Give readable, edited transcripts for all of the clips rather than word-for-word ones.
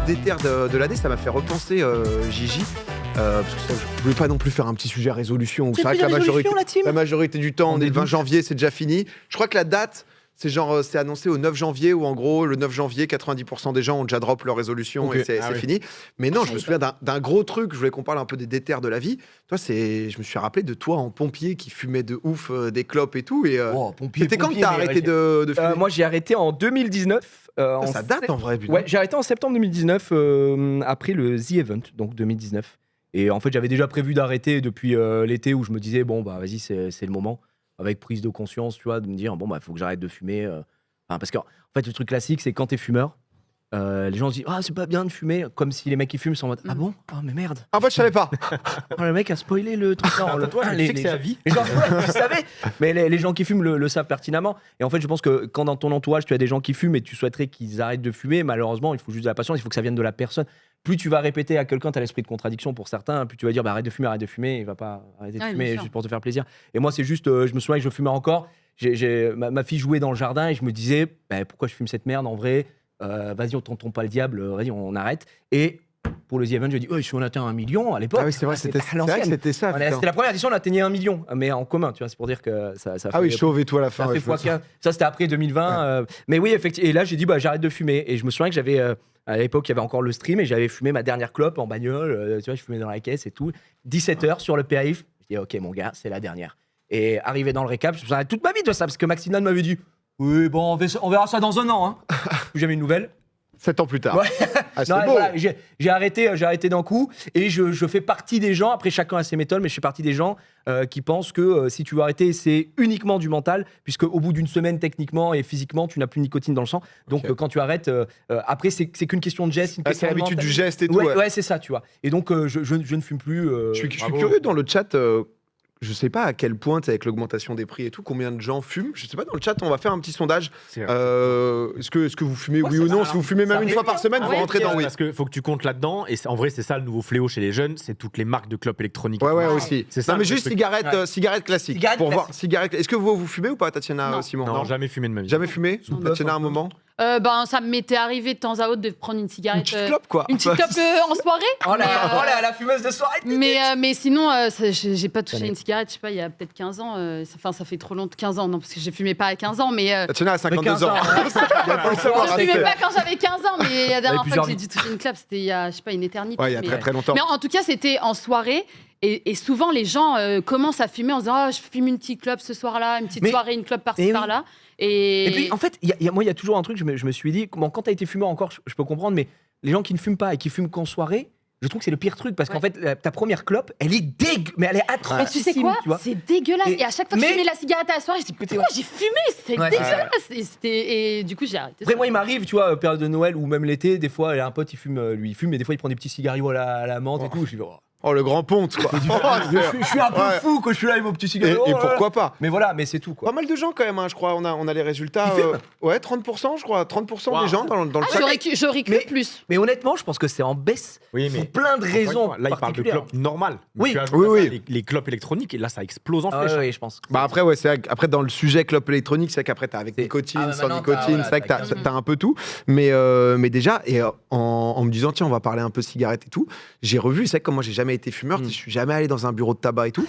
grosse déterre de l'année, ça m'a fait repenser Gigi. Parce que je voulais pas non plus faire un petit sujet résolution. C'est vrai que la majorité du temps, on est le 20 janvier, c'est déjà fini. Je crois que la date, c'est annoncé au 9 janvier, où en gros, le 9 janvier, 90% des gens ont déjà drop leur résolution et c'est fini. Mais non, je me souviens d'un gros truc, je voulais qu'on parle un peu des déterres de la vie. Toi, je me suis rappelé de toi en pompier qui fumait de ouf des clopes et tout. C'était quand que t'as arrêté de fumer Moi, j'ai arrêté en 2019. Ça date en vrai, putain. Ouais, j'ai arrêté en septembre 2019, après le The Event, donc 2019. Et en fait, j'avais déjà prévu d'arrêter depuis l'été où je me disais, bon, bah vas-y, c'est le moment. Avec prise de conscience, tu vois, de me dire, bon, bah, faut que j'arrête de fumer. Parce que, en fait, le truc classique, c'est quand t'es fumeur, les gens se disent, c'est pas bien de fumer, comme si les mecs qui fument sont en mode, ah bon? Ah, mais merde. Ah, bah, je savais pas. Le mec a spoilé le truc. Non, toi, tu sais que c'est à vie. Les gens, tu savais, mais les gens qui fument le savent pertinemment. Et en fait, je pense que quand dans ton entourage, tu as des gens qui fument et tu souhaiterais qu'ils arrêtent de fumer, malheureusement, il faut juste de la patience, il faut que ça vienne de la personne. Plus tu vas répéter à quelqu'un, tu as l'esprit de contradiction pour certains, plus tu vas dire arrête de fumer, il va pas arrêter de fumer juste pour te faire plaisir. Et moi, c'est juste, je me souviens que je fumais encore. Ma fille jouait dans le jardin et je me disais pourquoi je fume cette merde en vrai, vas-y, on t'entend pas le diable, vas-y, on arrête. Et pour le The Event, je dis si on atteint 1 million à l'époque. Ah oui, c'est vrai, c'était ça. C'était la première édition, on atteignait 1 million, mais en commun, tu vois, c'est pour dire que ça fait. Ah oui, chauve et tout à la fin. Ça fait x15. Ça, c'était après 2020. Mais oui, effectivement. Et là, j'ai dit j'arrête de fumer. Et je me souviens que j'avais. À l'époque, il y avait encore le stream et j'avais fumé ma dernière clope en bagnole. Tu vois, je fumais dans la caisse et tout. 17h sur le périph'. Je dis, ok, mon gars, c'est la dernière. Et arrivé dans le récap, je me souviens toute ma vie de ça parce que Maxime m'avait dit, oui, bon, on verra ça dans un an. Hein. Plus jamais une nouvelle. 7 ans plus tard. Ouais. C'est beau. Voilà, j'ai arrêté d'un coup et je fais partie des gens, après chacun a ses méthodes, mais je fais partie des gens qui pensent que si tu veux arrêter, c'est uniquement du mental, puisque au bout d'une semaine, techniquement et physiquement, tu n'as plus de nicotine dans le sang. Donc quand tu arrêtes, après, c'est qu'une question de geste. C'est l'habitude du geste et tout. Ouais, c'est ça, tu vois. Et donc, je ne fume plus. Je suis curieux dans le chat. Je sais pas à quel point, avec l'augmentation des prix et tout, combien de gens fument. Je sais pas, dans le chat, on va faire un petit sondage. Est-ce que vous fumez oui ou non? Si vous fumez même une fois par semaine, vous rentrez dans oui. Parce qu'il faut que tu comptes là-dedans. Et en vrai, c'est ça le nouveau fléau chez les jeunes, c'est toutes les marques de clopes électroniques. Ouais, aussi. C'est ça. Non, mais juste cigarette classique. Voir cigarette. Est-ce que vous fumez ou pas, Tatiana, Simon? Non, jamais fumé de ma vie. Jamais fumé? Tatiana, un moment? Ça m'était arrivé de temps à autre de prendre une cigarette. Une petite clope, quoi. Une petite clope en soirée. Oh là, la fumeuse de soirée. Mais sinon, j'ai pas touché une cigarette, je sais pas, il y a peut-être 15 ans. Ça fait trop longtemps. 15 ans, non, parce que je fumais pas à 15 ans. Mais Tatiana a 52 ans. Je fumais pas quand j'avais 15 ans, mais la dernière fois que j'ai dû toucher une clope, c'était il y a, je sais pas, une éternité. Ouais, il y a très très longtemps. Mais en tout cas, c'était en soirée. Et souvent, les gens commencent à fumer en se disant je fume une petite clope ce soir-là, une petite soirée, une clope par-ci, par-là. Et puis, en fait, moi, il y a toujours un truc, je me suis dit, quand tu as été fumeur encore, je peux comprendre, mais les gens qui ne fument pas et qui fument qu'en soirée, je trouve que c'est le pire truc, parce qu'en fait, ta première clope, elle est mais elle est atroce. Mais tu sais quoi, c'est dégueulasse. Et à chaque fois que je fumais la cigarette à la soirée, je dis pourquoi j'ai fumé, c'est dégueulasse. Et du coup, j'ai arrêté. Après, moi, il m'arrive, tu vois, période de Noël ou même l'été, des fois, il y a un pote, il fume, mais des fois, il prend des petits cigarios à la menthe et tout. Je dis, Oh, le grand ponte, quoi. Je suis un peu fou quand je suis là avec mon petit cigare. Et pourquoi pas? Mais voilà, mais c'est tout, quoi. Pas mal de gens quand même, hein, je crois. On a les résultats. Ouais, 30%, je crois. 30% des gens dans le chat. J'aurais cru plus. Mais honnêtement, je pense que c'est en baisse. Oui, mais pour plein de raisons. Là, il parle de clopes normales. Oui, les clopes électroniques, et là, ça explose en flèche. Oui, je pense. Après, après, dans le sujet clope électronique, c'est qu'après, t'as avec nicotine, sans nicotine, c'est vrai que t'as un peu tout. Mais déjà, et en me disant, tiens, on va parler un peu cigarette et tout, j'ai revu, c'est vrai que comme moi, j'ai jamais été fumeur, je suis jamais allé dans un bureau de tabac et tout.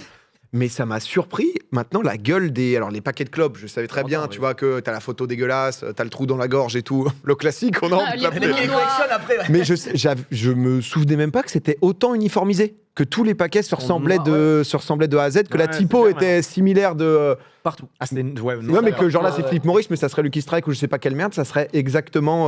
Mais ça m'a surpris, maintenant, la gueule alors les paquets de clopes, je savais très bien, tu vois, que t'as la photo dégueulasse, t'as le trou dans la gorge et tout, le classique, on en Mais je me souvenais même pas que c'était autant uniformisé, que tous les paquets se ressemblaient de A à Z, que la typo était similaire de... Partout. Non, mais que genre là, c'est Philippe Maurice, mais ça serait Lucky Strike ou je sais pas quelle merde, ça serait exactement...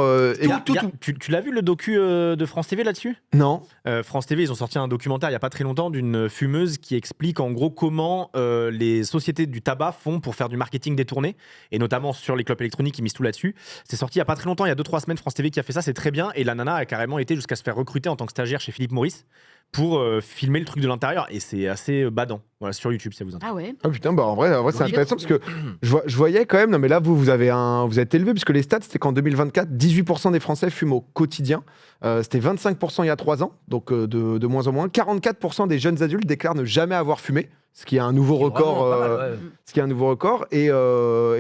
tout. Tu l'as vu le docu de France TV là-dessus? Non. France TV, ils ont sorti un documentaire il y a pas très longtemps d'une fumeuse qui explique en gros comment les sociétés du tabac font pour faire du marketing détourné, et notamment sur les clopes électroniques, ils misent tout là-dessus. C'est sorti il y a pas très longtemps, il y a 2-3 semaines, France TV qui a fait ça, c'est très bien, et la nana a carrément été jusqu'à se faire recruter en tant que stagiaire chez Philippe Maurice pour filmer le truc de l'intérieur, et c'est assez badant. Voilà, sur YouTube, ça vous intéresse. Ah ouais. Ah putain, en vrai c'est intéressant parce que je voyais quand même, non mais là vous êtes élevé, puisque les stats c'était qu'en 2024, 18% des Français fument au quotidien. C'était 25% il y a 3 ans, donc de moins en moins. 44% des jeunes adultes déclarent ne jamais avoir fumé. ce qui est un nouveau record. Ouais. Ce qui est un nouveau record. Et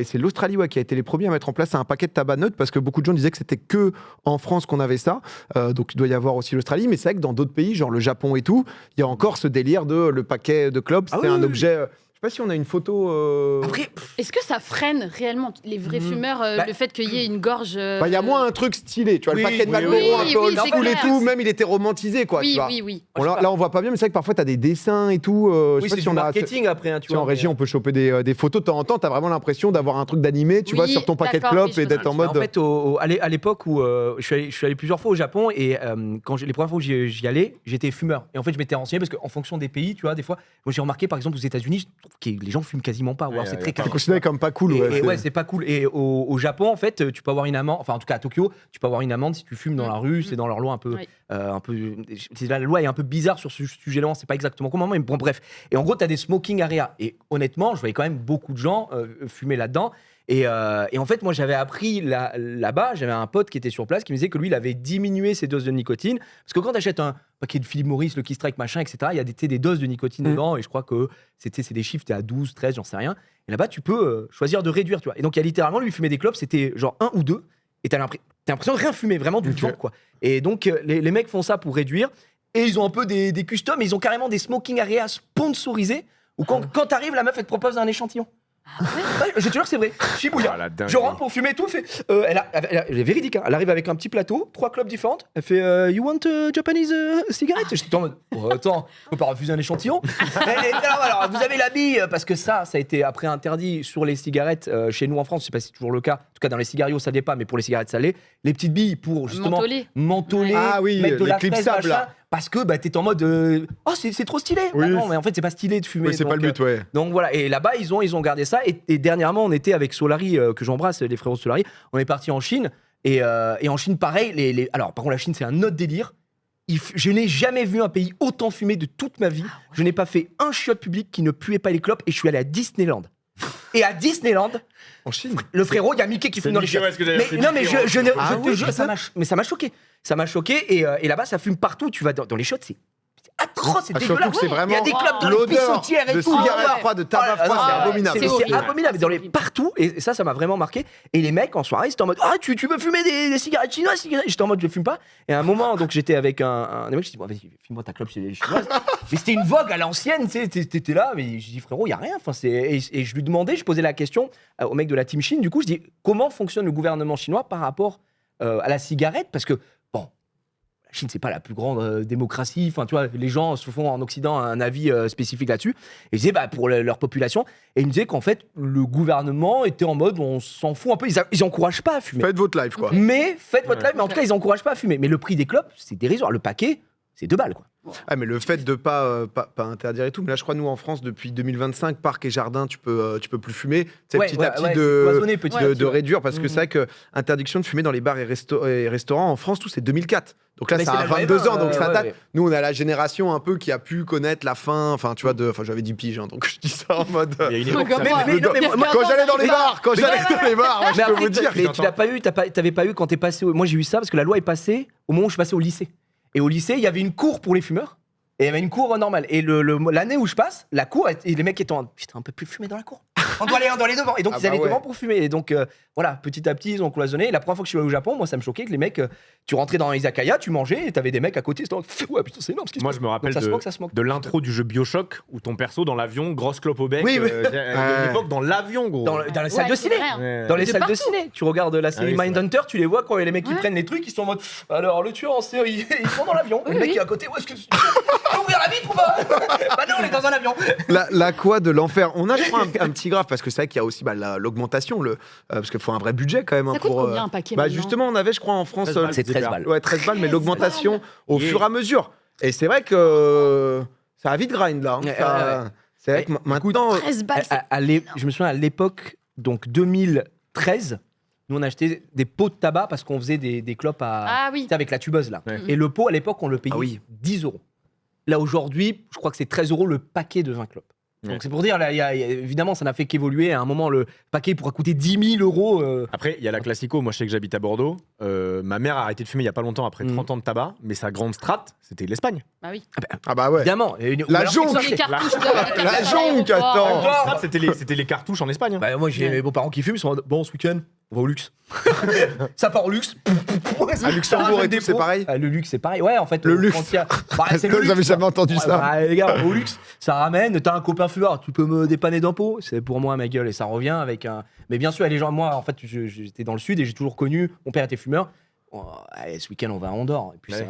c'est l'Australie qui a été les premiers à mettre en place un paquet de tabac neutre parce que beaucoup de gens disaient que c'était que en France qu'on avait ça. Donc il doit y avoir aussi l'Australie. Mais c'est vrai que dans d'autres pays, genre le Japon et tout, il y a encore ce délire de le paquet de clopes. C'est un objet. Je sais pas si on a une photo. Après, est-ce que ça freine réellement les vrais fumeurs, le fait qu'il y ait une gorge il y a moins un truc stylé, tu vois, le paquet de Marlboro un peu old school et tout, même il était romantisé, quoi. Oui, tu vois. oui. Bon, là, on voit pas bien, mais c'est vrai que parfois t'as des dessins et tout. Je sais c'est pas si du on a. marketing après. Hein, tu vois, En régie, on peut choper des photos de temps en temps. T'as vraiment l'impression d'avoir un truc d'animé, tu vois, sur ton paquet de clopes et d'être en mode. En fait, à l'époque où je suis allé plusieurs fois au Japon et quand les premières fois où j'y allais, j'étais fumeur. Et en fait, je m'étais renseigné parce qu'en fonction des pays, tu vois, des fois, moi j'ai remarqué par exemple aux États-Unis, je trouve que les gens fument quasiment pas. Ou alors c'est très C'est considéré comme pas cool. C'est pas cool. Et au Japon, en fait, tu peux avoir une amende. Enfin, en tout cas à Tokyo, tu peux avoir une amende si tu fumes dans la rue. C'est dans leur loi un peu. La loi est un peu bizarre sur ce sujet-là. On sait pas exactement comment. Mais bon, bref. Et en gros, tu as des smoking areas. Et honnêtement, je voyais quand même beaucoup de gens fumer là-dedans. Et en fait, moi, j'avais appris là-bas, j'avais un pote qui était sur place qui me disait que lui, il avait diminué ses doses de nicotine. Parce que quand tu achètes un paquet de Philip Morris, le Key Strike, machin, etc., il y a des doses de nicotine dedans. Et je crois que c'est des chiffres, t'es à 12, 13, j'en sais rien. Et là-bas, tu peux choisir de réduire, tu vois. Et donc, il y a littéralement, lui, fumait des clopes, c'était genre 1 ou 2. Et t'as l'impression de rien fumer, vraiment du vent, quoi. Et donc, les mecs font ça pour réduire. Et ils ont un peu des customs, ils ont carrément des smoking areas sponsorisés. Où quand t'arrives, la meuf, elle te propose un échantillon. Je te jure que c'est vrai. Shibuya. Je rentre pour fumer tout. Elle est véridique. Hein. Elle arrive avec un petit plateau, 3 clopes différentes. Elle fait You want Japanese cigarette? J'étais en mode attends, je peux pas refuser un échantillon. Alors, vous avez la bille parce que ça a été après interdit sur les cigarettes chez nous en France. Je sais pas si c'est toujours le cas. En tout cas, dans les cigarios, ça l'est pas, mais pour les cigarettes, ça l'est. Les petites billes pour justement mentoler, mettre de la fraise, machin. Parce que t'es en mode c'est trop stylé. Oui. Non, mais en fait c'est pas stylé de fumer. Oui, c'est pas le but, ouais. Donc voilà. Et là-bas ils ont gardé ça. Et dernièrement on était avec Solari que j'embrasse, les frérots Solari. On est parti en Chine et en Chine pareil. Alors par contre la Chine c'est un autre délire. Je n'ai jamais vu un pays autant fumer de toute ma vie. Je n'ai pas fait un chiotte public qui ne puait pas les clopes et je suis allé à Disneyland. Et à Disneyland, en Chine, le frérot, il y a Mickey qui fume dans les chiottes. Mais ça m'a choqué. Ça m'a choqué et là-bas, ça fume partout. Tu vas dans les chiottes, c'est atroce, c'est dégueulasse. C'est vraiment il y a des clopes dans les pissotières et de tout. cigarettes froides, de tabac froid, c'est abominable. C'est abominable, partout. Et ça m'a vraiment marqué. Et les mecs en soirée, c'était en mode tu veux fumer des cigarettes chinoises? J'étais en mode je fume pas. Et à un moment, donc j'étais avec un mec, je dis vas-y, fume-moi ta clope chinoise. Mais c'était une vogue à l'ancienne, tu sais, t'étais là, mais je dis frérot, il y a rien. Enfin, et je lui demandais, je posais la question au mec de la team Chine. Du coup, je dis comment fonctionne le gouvernement chinois par rapport à la cigarette? Parce que la Chine, c'est pas la plus grande démocratie. Enfin, tu vois, les gens se font en Occident un avis spécifique là-dessus. Et je disais, pour leur population. Et ils me disaient qu'en fait, le gouvernement était en mode, on s'en fout un peu. Ils encouragent pas à fumer. Faites votre life, quoi. Mais faites votre life, mais en tout cas, ils encouragent pas à fumer. Mais le prix des clopes, c'est dérisoire. Le paquet, c'est 2 balles, quoi. Ah, mais le fait de pas interdire et tout, mais là je crois nous en France depuis 2025 parcs et jardins tu peux plus fumer, c'est petit à petit de réduire parce que c'est vrai que interdiction de fumer dans les bars et restaurants en France tout c'est 2004. Donc là, ça a 22 ans, donc ça date. Ouais. Nous, on a la génération un peu qui a pu connaître la fin, enfin, tu vois, j'avais 10 piges, hein, donc je dis ça en mode. Il y a une époque, quand j'allais dans les bars, je peux vous dire. Mais tu l'as pas eu, t'avais pas eu quand t'es passé. Moi, j'ai eu ça parce que la loi est passée au moment où je suis passé au lycée. Et au lycée, il y avait une cour pour les fumeurs. Et il y avait une cour normale. Et l'année où je passe, la cour, et les mecs étaient en putain, on peut plus fumer dans la cour. On doit aller devant. Et donc, ils allaient devant pour fumer. Et donc, voilà, petit à petit, ils ont cloisonné. Et la première fois que je suis allé au Japon, moi, ça me choquait que les mecs, tu rentrais dans un izakaya, tu mangeais, et t'avais des mecs à côté. Ouais, putain, c'est énorme. Moi, je me rappelle de l'intro du jeu Bioshock, où ton perso, dans l'avion, grosse clope au bec. Oui, oui. À l'époque, dans l'avion, gros. Dans la salle de ciné. Dans les salles de ciné. Tu regardes la série Mindhunter, tu les vois quand les mecs qui prennent les trucs, ils sont en mode. Alors, le tueur en série, ils sont dans l'avion. Le mec qui est à côté, où est-ce que. Ouvrir la vitre ou pas? Bah non, on est dans un avion. La quoi de l'enfer. On a, je crois, un petit graphe, parce que c'est vrai qu'il y a aussi l'augmentation, parce qu'il faut un vrai budget quand même. Ça coûte combien un paquet justement, on avait, je crois, en France. C'est 13 balles. Ouais, 13 balles, mais l'augmentation au fur et à mesure. Et c'est vrai que ça a vite grind là. C'est vrai que maintenant. 13 balles. Je me souviens à l'époque, donc 2013. Nous, on achetait des pots de tabac parce qu'on faisait des clopes avec la tubeuse là. Ouais. Et le pot, à l'époque, on le payait 10 €. Là, aujourd'hui, je crois que c'est 13 € le paquet de 20 clopes. Donc c'est pour dire, là, évidemment, ça n'a fait qu'évoluer. À un moment, le paquet pourra coûter 10 000 €. Après, il y a la classico. Moi, je sais que j'habite à Bordeaux. Ma mère a arrêté de fumer il y a pas longtemps après 30 ans de tabac, mais sa grande strate, c'était l'Espagne. Bah oui. Ah bah ouais. Évidemment. La jonque. Sur les cartouches La jonque, attends. La strate, c'était les cartouches en Espagne. Bah, moi, j'ai mes beaux-parents qui fument, ils sont en mode, bon, ce week-end, on va au luxe. Ça part au luxe. À Luxembourg et tout, c'est pareil. Le luxe, c'est pareil. Ouais, en fait. Le luxe. C'est le luxe. J'avais jamais entendu Ouais, ça. bah, les gars, au luxe, ça ramène. T'as un copain fumeur, tu peux me dépanner d'impôts. C'est pour moi ma gueule et ça revient avec un. Mais bien sûr, les gens, moi, en fait, j'étais dans le sud et j'ai toujours connu. Mon père était fumeur. Oh, allez, ce week-end, on va à Andorre. Et puis ça.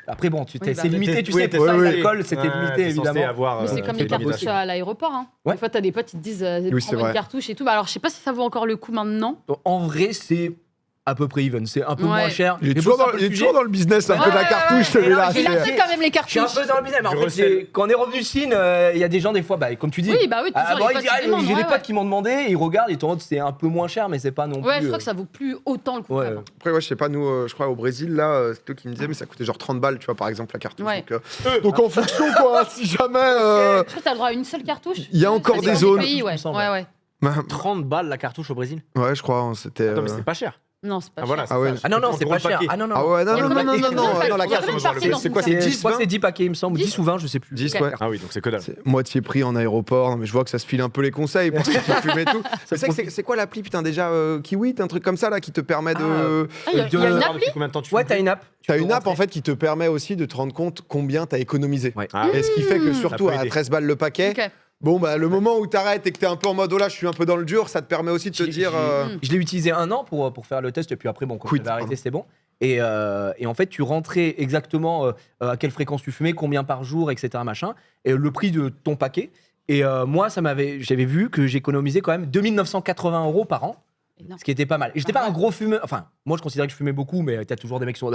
Après, bon, c'est limité, tu sais. L'alcool, c'était limité, évidemment. Mais c'est comme les cartouches à l'aéroport. Hein. Des fois, t'as des potes, ils te disent prends une cartouche et tout. Bah, alors, je sais pas si ça vaut encore le coup maintenant. En vrai, c'est à peu près even, c'est un peu moins cher. Il est toujours dans le business un peu de la cartouche, celui-là. Il a fait quand même les cartouches. Je suis un peu dans le business, mais en fait, quand on est revenu de Chine, il y a des gens, des fois, comme tu dis. Oui, bah oui, toujours les potes j'ai des potes qui m'ont demandé, ils regardent, ils te disent c'est un peu moins cher, mais c'est pas non plus. Ouais, je crois que ça vaut plus autant le coup. Après, je sais pas, nous, je crois au Brésil, là, c'est eux qui me disaient, mais ça coûtait genre 30 balles, tu vois, par exemple, la cartouche. Donc en fonction, quoi, si jamais. Je crois que t'as le droit à une seule cartouche. Il y a encore des zones. 30 balles la cartouche au Brésil. Ouais, je crois, c'était. Non, mais c'est pas cher. Non, c'est pas cher. Ah non, c'est pas cher. Ah non, Ah ouais, non, la carte, c'est quoi, c'est 10, Je crois que c'est 10 paquets, il me semble, 10 ou 20, je sais plus. 10, ouais. Ah oui, donc c'est que dalle. Moitié prix en aéroport. Non, mais je vois que ça se file un peu les conseils pour ceux qui fument et tout. C'est quoi l'appli, putain, déjà Kiwi, un truc comme ça là qui te permet de. Il y a une appli. Ouais, t'as une app. T'as une app en fait qui te permet aussi de te rendre compte combien t'as économisé. Et ce qui fait que surtout à 13 balles le paquet. Bon, bah, le moment où t'arrêtes et que t'es un peu en mode oh là, je suis un peu dans le dur, ça te permet aussi de te dire. Je l'ai utilisé 1 an pour faire le test, et puis après, bon, quand j'avais arrêté, c'était bon. Et en fait, tu rentrais exactement à quelle fréquence tu fumais, combien par jour, etc. Machin, et le prix de ton paquet. Et moi, j'avais vu que j'économisais quand même 2 980 € par an, ce qui était pas mal. Et j'étais pas un gros fumeur. Enfin, moi, je considérais que je fumais beaucoup, mais t'as toujours des mecs qui sont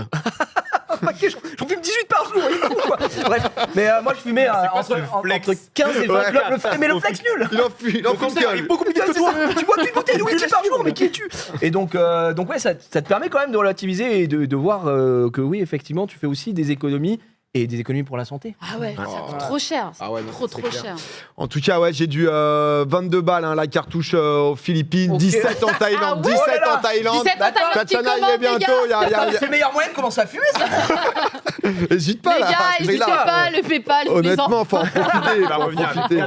j'en fume 18 par jour, quoi. Bref, mais moi je fumais entre 15 et 20 clopes, mais le flex nul. Il en fume qu'un. Beaucoup plus vite que toi. Tu bois plus de bouteilles de whisky par jour, mais qui es-tu? Et donc ouais, ça te permet quand même de relativiser et de voir que oui, effectivement, tu fais aussi des économies. Et des économies pour la santé. Ah ouais, ça coûte trop cher. Trop cher. En tout cas, ouais, j'ai dû 22 balles la cartouche aux Philippines, 17 en Thaïlande, 17 en Thaïlande. Tatiana y est bientôt. C'est le meilleur moyen de commencer à fumer, ça. Hésite pas, les là. gars, n'hésitez pas, le PayPal. Honnêtement, faut en profiter.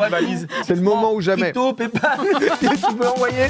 C'est le moment ou jamais. Crypto, PayPal, tu peux envoyer.